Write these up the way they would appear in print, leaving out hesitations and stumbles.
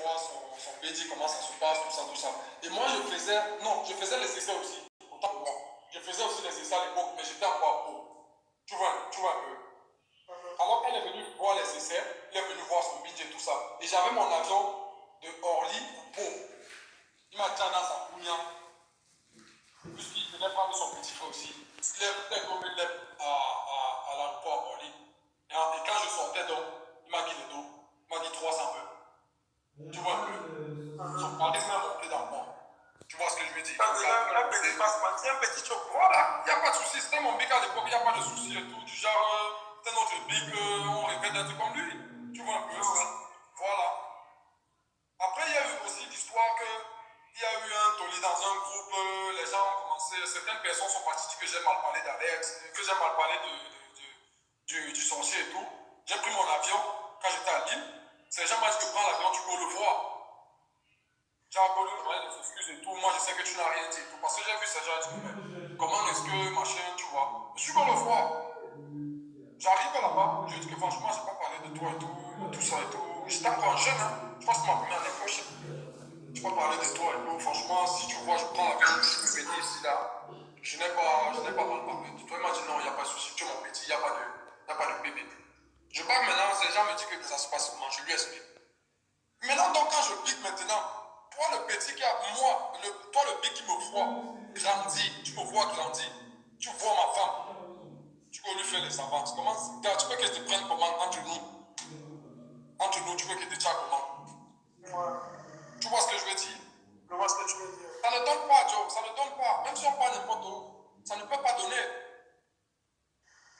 voir son BD, comment ça se passe, tout ça, tout ça. Et moi, je faisais les essais aussi, autant pour moi. Je faisais aussi les essais à l'époque, mais j'étais encore pro. Tu vois un peu. Alors qu'elle est venue voir les essais, elle est venue voir son budget et tout ça. Et j'avais mon avion de Orly pour Pau. Il m'a dit dans sa première, puisqu'il venait prendre son petit frère aussi. Il est tombé à l'aéroport Orly. Et quand je sortais donc, il m'a dit le dos. Il m'a dit 300 peu. Tu vois un peu. Son charisme m'a monté dans le monde. Tu vois ce que je veux dire? Un petit passement, un petit choc. Voilà, il n'y a pas de souci. C'était mon big à l'époque, il n'y a pas de souci et tout. Du genre, c'était notre big, on rêvait d'être comme lui. Tu vois un peu. Voilà. Après, il y a eu aussi l'histoire qu'il y a eu un tollé dans un groupe, les gens ont commencé, certaines personnes sont parties dire que j'ai mal parlé d'Alex, que j'ai mal parlé du sorcier et tout. J'ai pris mon avion quand j'étais à Lille. Ces gens m'ont dit que prends l'avion, tu peux le voir. J'ai encore des excuses et tout. Moi, je sais que tu n'as rien dit. Parce que j'ai vu ces gens dire, mais comment est-ce que machin, tu vois. Je suis qu'on le voit. J'arrive là-bas, je dis que franchement, je n'ai pas parlé de toi et tout ça et tout. J'étais encore jeune, hein. Je pense que ma première année prochaine. Je n'ai pas parlé de toi et tout. Franchement, si tu vois, je prends l'avion, je me bénis ici, là. Je n'ai pas mal parlé de toi. Il m'a dit non, il n'y a pas de souci, tu es mon petit, il n'y a pas de bébé. Je parle maintenant, ces gens me disent que ça se passe comment, je lui explique. Maintenant, donc, quand je pique maintenant, toi le petit qui a, toi le big qui me voit grandir, tu me vois grandir, tu vois ma femme, tu peux lui faire les avances. Comment, tu veux que je te prenne comment entre nous, tu veux que je te tire comment? Ouais. Tu vois ce que je veux dire? Je vois ce que tu veux dire. Ça ne donne pas, Joe, ça ne donne pas. Même si on parle n'importe où, ça ne peut pas donner.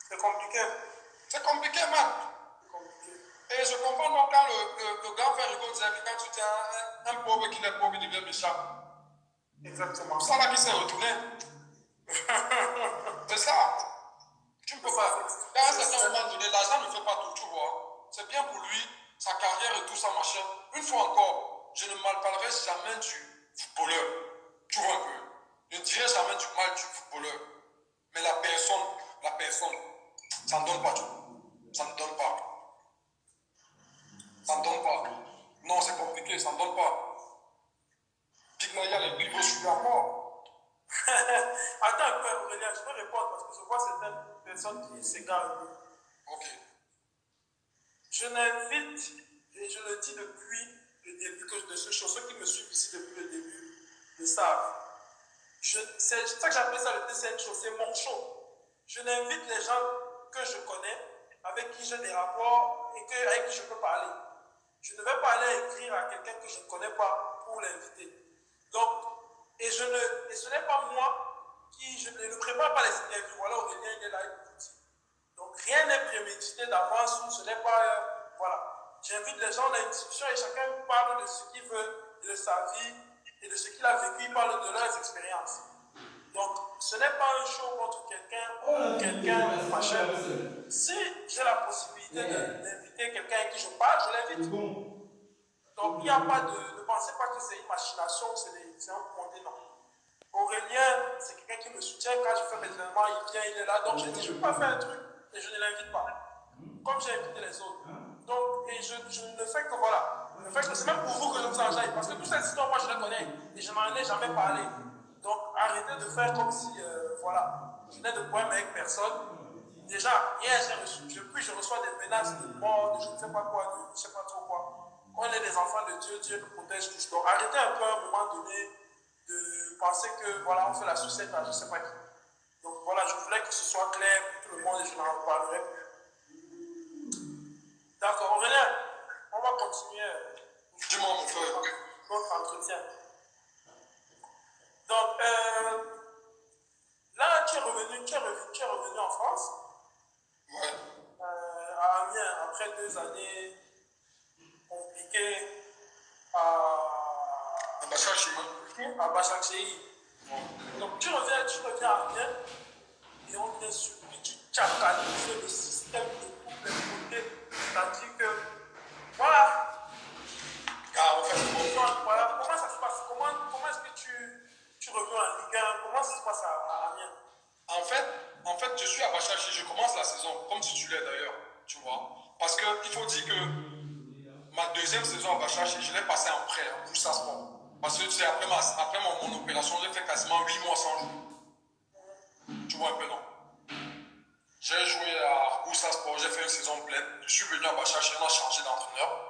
C'est compliqué. C'est compliqué, man. Et je comprends donc quand le grand frère Rigaud disait que quand tu tiens un pauvre qui est pauvre, il devient méchant. Exactement. C'est ça là qui s'est retourné. C'est ça. Tu ne peux pas. Dans un certain moment donné, l'argent ne fait pas tout, tu vois. C'est bien pour lui, sa carrière et tout ça, machin. Une fois encore, je ne malparlerai jamais du footballeur. Tu vois un peu. Je ne dirai jamais du mal du footballeur. Mais la personne, ça ne donne pas tout. Ça ne donne pas. Ça ne donne pas. Non, c'est compliqué, ça ne donne pas. Big Naya, les Bilbo, je suis à mort. Attends un peu, Aurélien, je peux répondre parce que je vois certaines personnes qui s'égarent. Ok. Je n'invite, et je le dis depuis le début, que de ce show, ceux qui me suivent ici depuis le début le savent. C'est ça que j'appelle ça le TCN show, c'est mon show. Je n'invite les gens que je connais, avec qui j'ai des rapports et avec qui je peux parler. Je ne vais pas aller écrire à quelqu'un que je ne connais pas pour l'inviter. Donc, et ce n'est pas moi je ne prépare pas les interviews. Voilà, Aurélien, il est là, il vous dit. Donc, rien n'est prémédité d'avance ou ce n'est pas. Voilà. J'invite les gens à une discussion et chacun parle de ce qu'il veut, de sa vie et de ce qu'il a vécu. Il parle de leurs expériences. Donc, ce n'est pas un show contre quelqu'un ou quelqu'un machin. Si j'ai la possibilité d'inviter quelqu'un avec qui je parle, je l'invite. Donc, il n'y a pas de. Ne pensez pas que c'est une machination, c'est un fondé, non. Aurélien, c'est quelqu'un qui me soutient. Quand je fais mes événements, il vient, il est là. Donc, je dis, je ne peux pas faire un truc et je ne l'invite pas. Comme j'ai invité les autres. Donc, et je ne fais que voilà. C'est même pour vous que je vous enjaille. Parce que toutes ces histoires, moi, je les connais. Et je n'en ai jamais parlé. Donc, arrêtez de faire comme si, voilà, je n'ai de problème avec personne. Déjà, hier, je reçois des menaces de mort, de je ne sais pas quoi, de je ne sais pas trop quoi. On est des enfants de Dieu, Dieu nous protège tous. Donc, arrêtez un peu à un moment donné de penser que, voilà, on fait la sucette à je ne sais pas qui. Donc, voilà, je voulais que ce soit clair pour tout le monde et je n'en parlerai plus. D'accord, Aurélien, on va continuer. Dis-moi, mon frère. Notre entretien. Donc, là, tu es revenu en France. Ouais. À Amiens, après 2 années compliquées à Bachak Chéhi. Donc, tu reviens à Amiens et on vient sur tu tchakalises le système de couple côté. C'est-à-dire que, voilà. Voilà, comment ça se passe? Comment est-ce que tu reviens en Ligue 1? Comment ça se passe à Amiens? En fait, je suis à Bachachi, je commence la saison, comme si tu l'es d'ailleurs, tu vois. Parce qu'il faut dire que ma deuxième saison à Bachachi, je l'ai passé en prêt à Bursa Sport. Parce que tu sais, après mon opération, j'ai fait quasiment 8 mois sans jouer. Tu vois un peu, non? J'ai joué à Bursa Sport, j'ai fait une saison pleine. Je suis venu à Bachachi, on a changé d'entraîneur.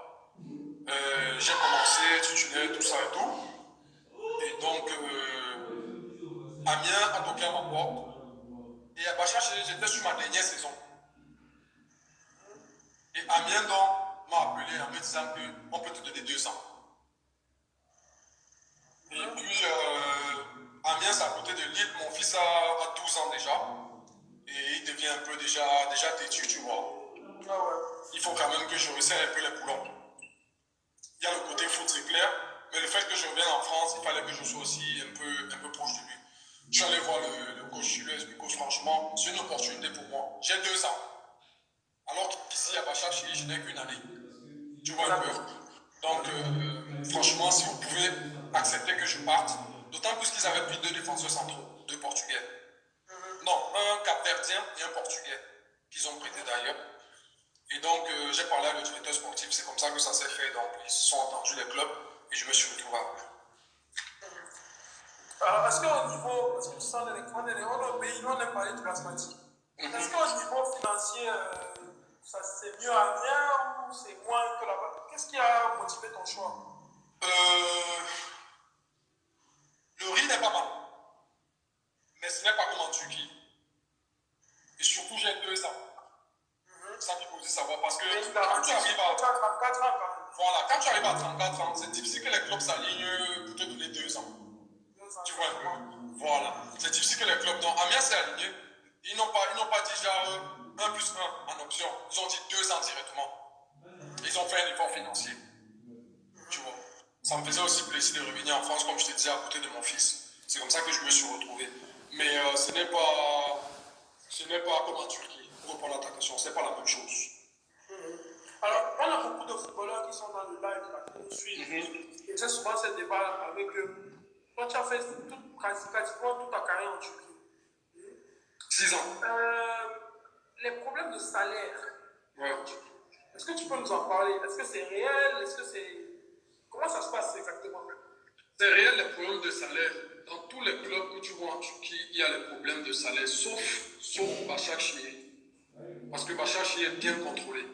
J'ai commencé, titulaire, tout ça et tout. Et donc, Amiens a toqué à ma porte. Et à Bachachi, j'étais sur ma dernière saison. Et Amiens donc m'a appelé en me disant qu'on peut te donner 2 ans. Et puis, Amiens, c'est à côté de Lille. Mon fils a 12 ans déjà. Et il devient un peu déjà têtu, tu vois. Ah ouais. Il faut quand même que je resserre un peu les boulons. Il y a le côté foot, c'est clair. Mais le fait que je revienne en France, il fallait que je sois aussi un peu proche de lui. Je suis allé voir le coach Chileux, expliqué que franchement, c'est une opportunité pour moi. J'ai 2 ans. Alors qu'ici, à Bachachi, je n'ai qu'une année. Tu vois un peu. Donc, franchement, si vous pouvez accepter que je parte, d'autant plus qu'ils avaient pris 2 défenseurs centraux, 2 Portugais. Non, un Cap-Verdien et un Portugais, qu'ils ont prêté d'ailleurs. Et donc, j'ai parlé à le directeur sportif, c'est comme ça que ça s'est fait. Donc, ils se sont entendus les clubs et je me suis retrouvé à eux. Alors, est-ce qu'au niveau, parce que tu sens, on est au pays, on aime parler de plasmatique. Est-ce qu'au niveau financier, ça c'est mieux à bien ou c'est moins que là-bas? Qu'est-ce qui a motivé ton choix? Le riz n'est pas mal, mais ce n'est pas comme en Turquie. Et surtout, j'ai 2 ans. Ça qu'il faut aussi savoir parce que quand tu arrives à 34 ans quand même. voilà, quand tu arrives à 34 ans, c'est difficile que les clubs s'alignent pour te donner 2 ans. Tu vois un peu. Voilà. C'est difficile que les clubs. Donc, Amiens s'est aligné. Ils n'ont pas dit genre 1 plus 1 en option. Ils ont dit 2 ans directement. Ils ont fait un effort financier. Tu vois. Ça me faisait aussi plaisir de revenir en France, comme je te disais, à côté de mon fils. C'est comme ça que je me suis retrouvé. Mais ce n'est pas comme en Turquie. Pour répondre à ta question, ce n'est pas la même chose. Alors, on a beaucoup de footballeurs qui sont dans le live, là, qui nous suivent. Et j'ai souvent ce débat avec eux. Toi, tu as fait quasiment toute ta carrière en Turquie. 6 ans. Les problèmes de salaire. Ouais. Est-ce que tu peux nous en parler? Est-ce que c'est réel? Est-ce que c'est... Comment ça se passe exactement? C'est réel les problèmes de salaire. Dans tous les clubs où tu vois en Turquie, il y a les problèmes de salaire, sauf Başakşehir. Parce que Başakşehir est bien contrôlé.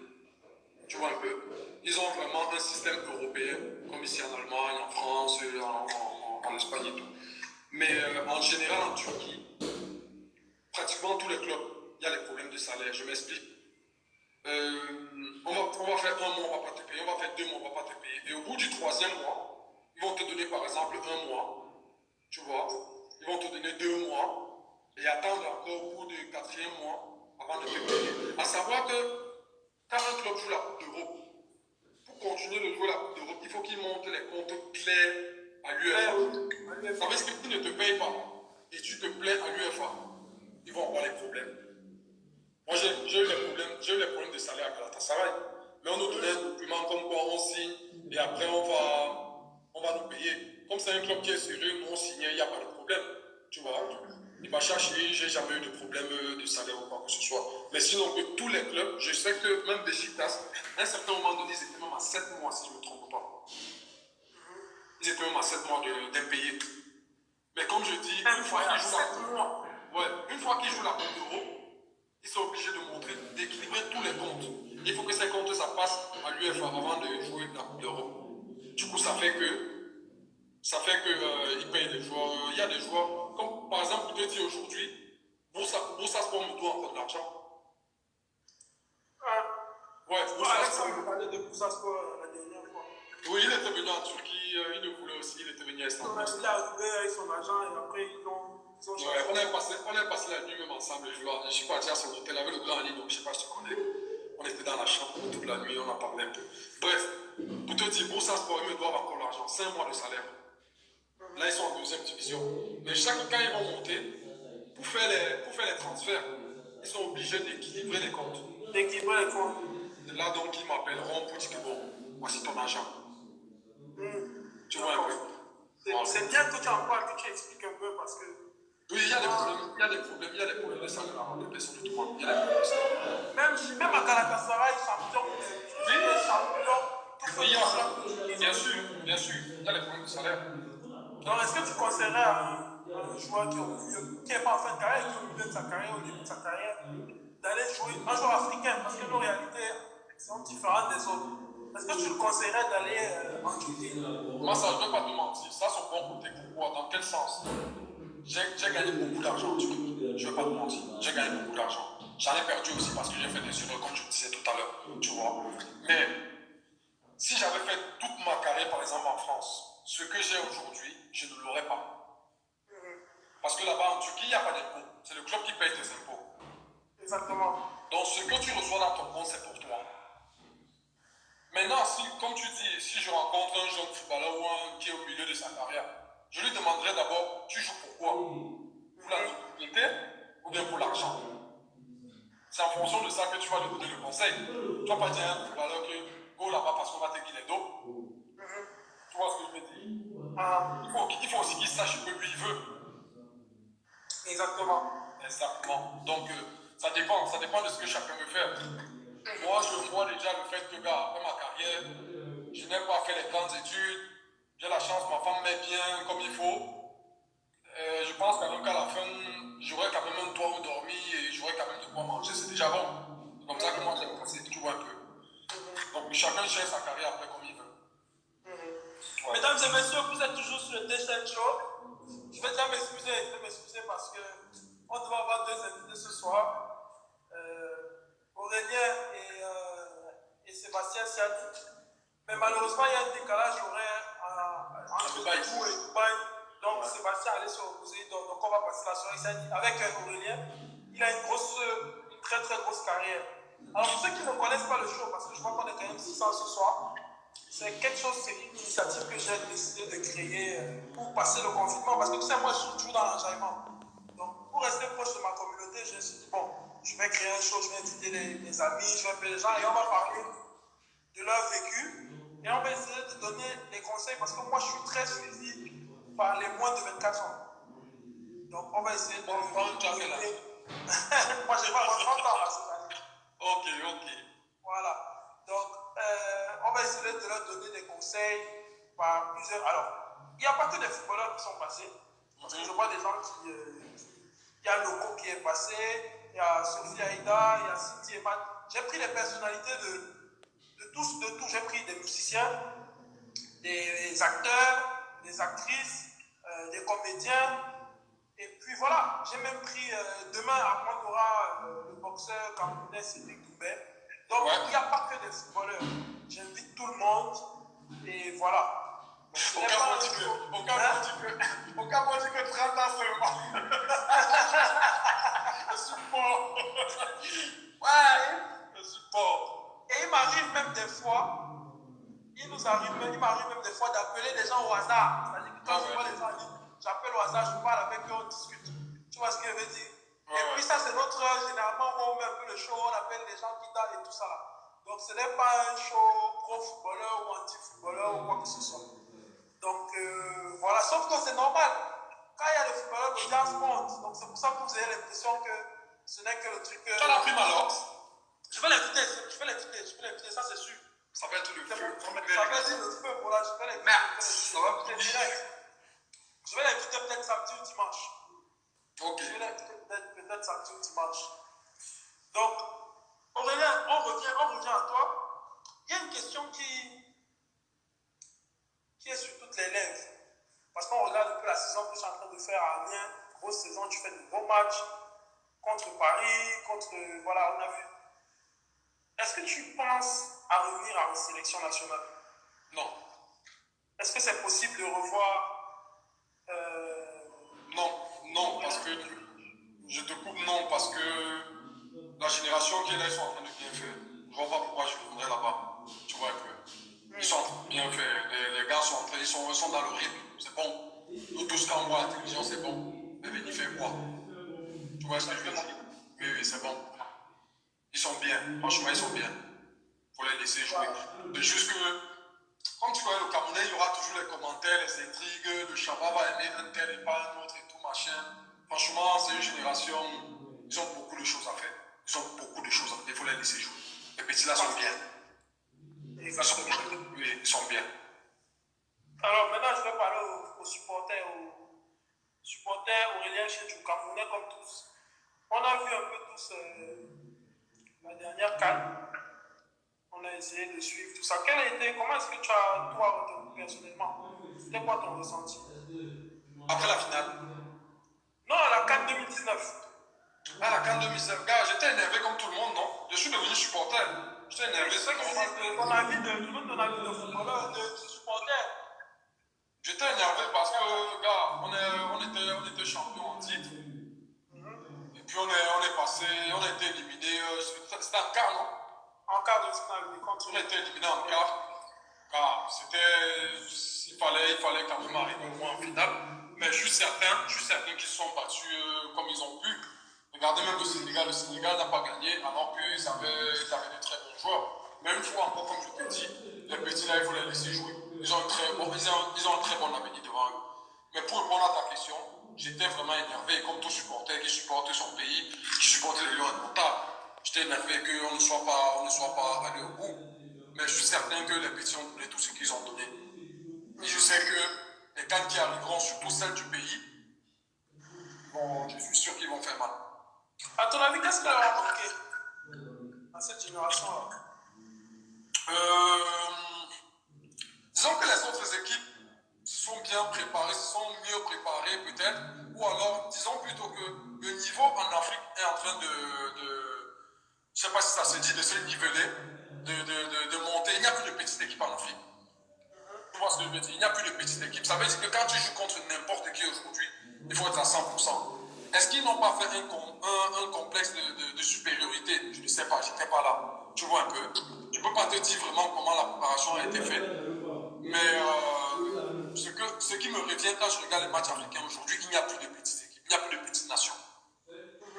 Tu vois un peu. Ils ont vraiment un système européen, comme ici en Allemagne, en France, en Espagne et tout. Mais en général, en Turquie, pratiquement tous les clubs, il y a les problèmes de salaire. Je m'explique. On va faire 1 mois, on ne va pas te payer. On va faire 2 mois, on ne va pas te payer. Et au bout du 3e mois, ils vont te donner par exemple 1 mois. Tu vois, ils vont te donner 2 mois et attendre encore au bout du 4e mois avant de te payer. À savoir que quand un club joue la Coupe d'Europe, pour continuer de jouer la Coupe d'Europe, il faut qu'il monte les comptes clairs à l'UEFA. Ça veut dire qu'ils ne te payent pas et tu te plains à l'UEFA, ils vont avoir les problèmes. Moi, j'ai eu les problèmes de salaire à Galatasaray. Mais on nous donnait un document comme quoi on signe et après on va nous payer. Comme c'est un club qui est sérieux, nous on signe, il n'y a pas de problème. Tu vois, il va chercher, j'ai jamais eu de problème de salaire ou quoi que ce soit. Mais sinon, que tous les clubs, je sais que même Beşiktaş, à un certain moment donné, ils étaient même à 7 mois, si je ne me trompe pas. Ils étaient même à 7 mois d'impayés. Mais comme je dis, une fois qu'ils jouent la Coupe d'Europe, ils sont obligés de montrer, d'équilibrer tous les comptes. Il faut que ces comptes, ça passe à l'UEFA avant de jouer la Coupe d'Europe. Du coup, ça fait que ils payent les joueurs. Il y a des joueurs, comme par exemple, je te dis aujourd'hui, Bursa Sport me doit encore de l'argent. Ouais, Bursa Sport. On parlait de Bursa Sport la dernière fois. Oui, il était venu en Turquie, il le voulait aussi, il était venu à Istanbul. Il est arrivé avec son agent et après ils ont changé. Ouais, on a passé la nuit même ensemble. Je suis parti à son hôtel avec le grand lit, donc je ne sais pas si tu connais. On était dans la chambre toute la nuit, on a parlé un peu. Bref, pour te dire, Bursa Sport, ils me doivent encore l'argent, 5 mois de salaire. Là, ils sont en 2e division. Mais quand ils vont monter, pour faire les transferts, ils sont obligés d'équilibrer les comptes. D'équilibrer les comptes. Là, donc, ils m'appelleront pour dire que bon, voici ton argent. Tu vois un peu. C'est bien que tu en parles, que tu expliques un peu parce que. Oui, il y a des problèmes de salaire avant de personnes de tout le monde. Il y a des problèmes de salaire. Même à Galatasaray, champion, champion, tout que Oui, tu penses bien sûr, il y a les problèmes de salaire. donc, est-ce que tu conseillerais à un joueur qui n'est pas en fin de carrière, qui est au milieu de sa carrière, au début de sa carrière, d'aller jouer un joueur africain? Parce que nos réalités sont différentes des autres. Est-ce que tu le conseillerais d'aller en Turquie? Moi, ça, je ne vais pas te mentir. Ça, c'est bon côté. Pourquoi? Dans quel sens? J'ai gagné beaucoup d'argent en Turquie. Je ne vais pas te mentir. J'ai gagné beaucoup d'argent. J'en ai perdu aussi parce que j'ai fait des erreurs, comme je disais tout à l'heure. Tu vois. Mais si j'avais fait toute ma carrière, par exemple, en France, ce que j'ai aujourd'hui, je ne l'aurais pas. Parce que là-bas, en Turquie, il n'y a pas d'impôt. C'est le club qui paye tes impôts. Exactement. Donc, ce que tu reçois dans ton compte, c'est pour toi. Maintenant, si, comme tu dis, si je rencontre un jeune footballeur ou un qui est au milieu de sa carrière, je lui demanderai d'abord, tu joues pourquoi? Pour la notoriété ou bien pour l'argent? C'est en fonction de ça que tu vas lui donner le conseil. Tu ne vas pas dire à un footballeur que go là-bas parce qu'on va te guider d'eau. Tu vois ce que je veux dire? Il faut aussi qu'il sache que lui il veut. Exactement. Exactement. Donc, ça dépend de ce que chacun veut faire. Moi, je vois déjà le fait que, gars, après ma carrière, je n'ai pas fait les grandes études. J'ai la chance, ma femme m'aime bien comme il faut. Je pense quand même qu'à la fin, j'aurai quand même un toit où dormir et j'aurai quand même de quoi manger. C'est déjà bon. C'est comme ça que moi, j'aime passer, tu vois un peu. Donc, chacun gère sa carrière après comme il veut. Ouais. Mesdames et messieurs, vous êtes toujours sur le Destin Show. Je vais déjà m'excuser parce que on devait avoir deux invités ce soir. Aurélien et Sébastien Siadi. Mais malheureusement, il y a un décalage horaire entre vous et Dubaï. Donc, Sébastien allait se reposer. Donc, on va passer la soirée avec Aurélien. Il a une très très grosse carrière. Alors, pour ceux qui ne connaissent pas le show, parce que je vois qu'on est quand même 600 ce soir, c'est quelque chose, c'est une initiative que j'ai décidé de créer pour passer le confinement. Parce que tu sais, moi, je suis toujours dans l'enjaillement. Donc, pour rester proche de ma communauté, je me suis dit, bon, je vais créer un show, je vais inviter mes amis, je vais appeler les gens et on va parler de leur vécu. Et on va essayer de donner des conseils parce que moi, je suis très suivi par les moins de 24 ans. Donc, on va essayer de. Moi, j'ai pas 30 ans là, cette année. Ok. Voilà. Donc, on va essayer de leur donner des conseils par plusieurs. Alors, il n'y a pas que des footballeurs qui sont passés. Parce que je vois des gens qui. Il y a Loco qui est passé, il y a Sophie Aïda, il y a Cindy Eman. J'ai pris les personnalités de tous. J'ai pris des musiciens, des acteurs, des actrices, des comédiens. Et puis voilà, j'ai même pris demain, après on aura le boxeur camerounais Cédric Doumbé. Donc il n'y a pas que des footballeurs. J'invite tout le monde et voilà. Au cas où on dit que 30 ans seulement. Je suis fort. Ouais, je suis fort. Et il m'arrive même des fois, des fois d'appeler des gens au hasard. C'est-à-dire que quand je vois les gens, j'appelle au hasard, je parle avec eux, on discute. Tu vois ce que je veux dire? Et puis ça, c'est notre généralement, on met un peu le show, on appelle les gens qui dansent et tout ça là. Donc ce n'est pas un show pro-footballeur ou anti-footballeur ou quoi que ce soit. Donc voilà, sauf que c'est normal. Quand il y a le footballeur, l'audience monte. Donc c'est pour ça que vous avez l'impression que ce n'est que le truc. Tu as la prime alors? Je vais l'inviter, ça c'est sûr. Ça va être le feu. Ça va être le feu, voilà, je vais l'inviter. Merde, ça va être direct. Je vais l'inviter peut-être samedi ou dimanche. Ok. Je vais l'inviter peut-être samedi ou dimanche. Donc, Aurélien, on revient à toi. Il y a une question qui est sur toutes les lèvres. Parce qu'on regarde un peu la saison que tu es en train de faire à Amiens. Grosse saison, tu fais de gros matchs contre Paris, voilà, on a vu. Est-ce que tu penses à revenir à une sélection nationale? Non. Est-ce que c'est possible de revoir Non, parce que je te coupe non, parce que la génération qui est là, ils sont en train de bien faire. Je ne vois pas pourquoi je reviendrai là-bas. Tu vois un peu. Ils sont en train de bien faire. Les gars sont entrés, ils sont dans le rythme. C'est bon. Nous tous, quand on voit la télévision, c'est bon. Mais venez faire quoi? Tu vois ce que je veux dire? Oui, c'est bon. Ils sont bien. Franchement, ils sont bien. Il faut les laisser jouer. C'est juste que, comme tu connais le Camerounais, il y aura toujours les commentaires, les intrigues. Le Chava va aimer un tel et pas un autre et tout machin. Franchement, c'est une génération. Ils ont beaucoup de choses à faire. Il faut les laisser jouer. Les petits là sont bien. Exactement. Oui, ils sont bien. Alors maintenant, je vais parler aux supporters, Aurélien Chedjou, Camerounais comme tous. On a vu un peu tous la dernière CAN. On a essayé de suivre tout ça. Comment est-ce que tu as, toi, personnellement, c'était quoi ton ressenti? Après la finale. Non, la CAN 2019. Ah, la CAN 2019, gars, j'étais énervé comme tout le monde, non? Je suis devenu supporter. J'étais énervé, c'est normal. Ton avis de footballeur, de supporter. J'étais énervé parce que, gars, on était champion en titre. Et puis on est passé, on a été éliminé. C'était en quart, non? En quart de finale, contre. On a été éliminé en quart. Car il fallait quand même arriver au moins en finale. Mais je suis certain qu'ils se sont battus comme ils ont pu. Regardez même le Sénégal n'a pas gagné alors qu'ils avaient de très bons joueurs. Mais une fois encore, comme je te dis, les petits là, il faut les laisser jouer. Ils ont un très bon avenir devant eux. Mais pour répondre à ta question, j'étais vraiment énervé, comme tout supporter qui supporte son pays, qui supporte les Lions indomptables. J'étais énervé qu'on ne soit pas allé au bout. Mais je suis certain que les petits ont donné tout ce qu'ils ont donné. Et je sais que les cannes qui arriveront, surtout celles du pays, je suis sûr qu'ils vont faire mal. À ton avis, qu'est-ce qui leur a manqué à cette génération-là? Disons que les autres équipes sont bien préparées, sont mieux préparées peut-être, ou alors disons plutôt que le niveau en Afrique est en train je ne sais pas si ça se dit, de se niveler, de monter. Il n'y a plus de petites équipes en Afrique. Tu vois ce que je veux dire? Il n'y a plus de petites équipes. Ça veut dire que quand tu joues contre n'importe qui aujourd'hui, il faut être à 100%. Est-ce qu'ils n'ont pas fait un complexe de supériorité? Je ne sais pas, je n'étais pas là. Tu vois un peu. Je ne peux pas te dire vraiment comment la préparation a été faite. Mais ce qui me revient quand je regarde les matchs africains aujourd'hui, il n'y a plus de petites équipes, il n'y a plus de petites nations.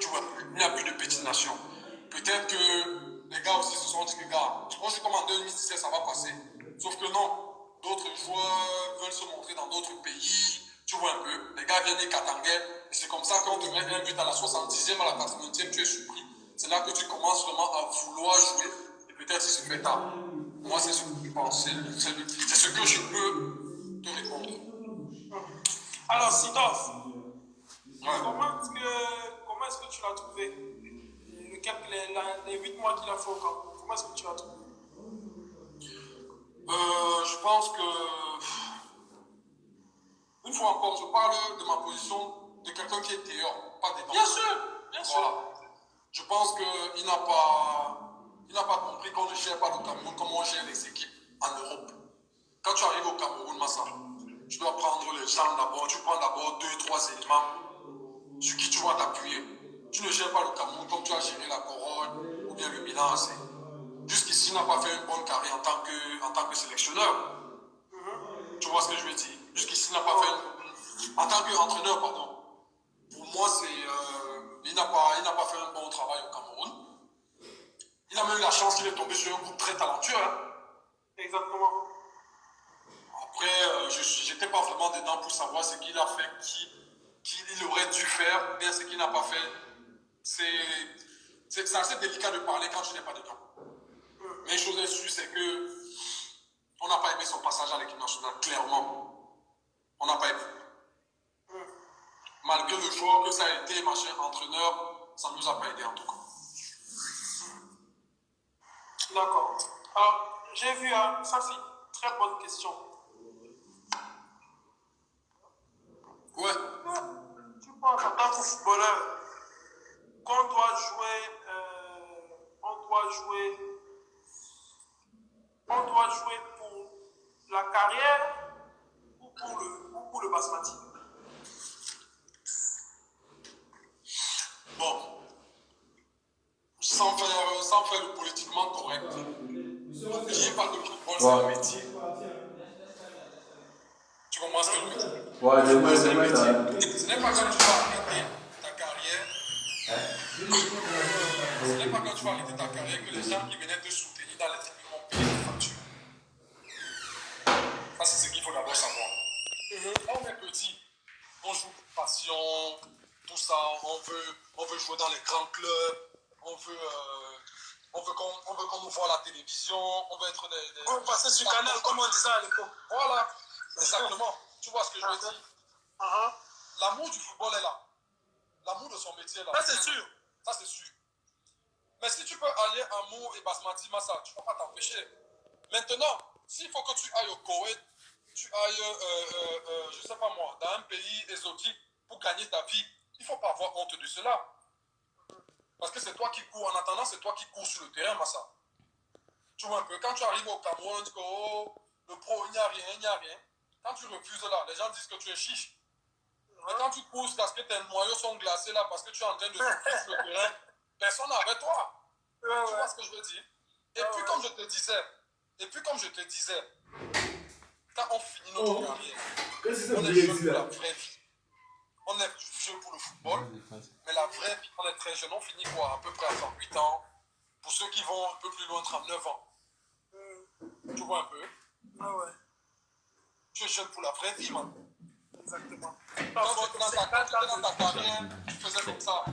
Tu vois, il n'y a plus de petites nations. Peut-être que les gars aussi se sont dit que, gars, on joue comme en 2017, ça va passer. Sauf que non, d'autres joueurs veulent se montrer dans d'autres pays. Tu vois un peu, les gars viennent des Katangais. Et c'est comme ça qu'on te met un but à la 70e, à la 80e, tu es surpris. C'est là que tu commences vraiment à vouloir jouer. Et peut-être il se fait tard. Moi, c'est ce que je pense. C'est ce que je peux te répondre. Alors, Sidof, Ouais. comment est-ce que tu l'as trouvé? Les 8 mois qu'il a fait au Cameroun, comment est-ce que tu l'as trouvé? Je pense que, une fois encore, je parle de ma position de quelqu'un qui est dehors, pas dedans. Bien sûr, bien sûr. Voilà. Je pense qu'il n'a pas compris qu'on ne gère pas le Cameroun comme on gère les équipes en Europe. Quand tu arrives au Cameroun, Massa, tu dois prendre les gens d'abord, tu prends d'abord 2-3 éléments sur qui tu vas t'appuyer. Tu ne gères pas le Cameroun comme tu as géré la Corogne ou bien le Milan AC. Jusqu'ici, il n'a pas fait une bonne carrière en tant que sélectionneur. Tu vois ce que je veux dire? Jusqu'ici, il n'a pas fait en tant qu'entraîneur, pardon. Pour moi, il n'a pas fait un bon travail au Cameroun. Il a même eu la chance qu'il est tombé sur un groupe très talentueux. Hein. Exactement. Après, je n'étais pas vraiment dedans pour savoir ce qu'il a fait, qu'il aurait dû faire, ou bien ce qu'il n'a pas fait. C'est assez délicat de parler quand tu n'es pas dedans. Mais une chose est sûre, c'est que on n'a pas aimé son passage à l'équipe nationale, clairement. On n'a pas aimé. Malgré le joueur que ça a été, machin, entraîneur, ça ne nous a pas aidé en tout cas. D'accord. Alors, j'ai vu, ça c'est une très bonne question. Ouais. Tu penses en tant que footballeur qu'on doit jouer pour la carrière ou pour le basmati? Bon, sans faire le politiquement correct, n'oubliez pas que le football c'est un métier. Tu comprends ce que je veux dire? Ouais, Le football c'est un métier. Ce n'est pas quand tu vas arrêter ta carrière. Ce n'est pas quand tu vas arrêter ta carrière que les gens qui venaient te soutenir dans les tribunes vont payer les factures. Ça, c'est ce qu'il faut d'abord savoir. Quand on est petit, on joue pour passion, tout ça, on veut jouer dans les grands clubs, on veut on veut qu'on nous voit à la télévision, on veut être des... On passer sur Canal, comme on disait à l'époque. Voilà, exactement. Tu vois ce que je veux dire? Uh-huh. L'amour du football est là. L'amour de son métier est là. Ça, c'est sûr. Ça, c'est sûr. Mais si tu peux aller à Mou et Basmati Massa, tu ne peux pas t'empêcher. Maintenant, s'il faut que tu ailles au Koweït, tu ailles, je ne sais pas moi, dans un pays exotique pour gagner ta vie, il ne faut pas avoir honte de cela. Parce que c'est toi qui cours. En attendant, c'est toi qui cours sur le terrain, Massa. Tu vois un peu, quand tu arrives au Cameroun, tu dis, oh, le pro, il n'y a rien, il n'y a rien. Quand tu refuses là, les gens disent que tu es chiche. Mais quand tu cours parce que tes noyaux sont glacés là, parce que tu es en train de souffrir sur le terrain, personne n'est avec toi. Tu vois ce que je veux dire? Et puis comme je te disais, quand on finit notre carrière, on est jeune pour la vraie vie. On est jeune pour le football, mais la vraie vie, on est très jeune. On finit quoi? À peu près à 38 ans. Pour ceux qui vont un peu plus loin, 39 ans. Tu vois un peu? Tu es jeune pour la vraie vie, man. Exactement. Quand tu étais dans ta carrière, tu faisais comme ça.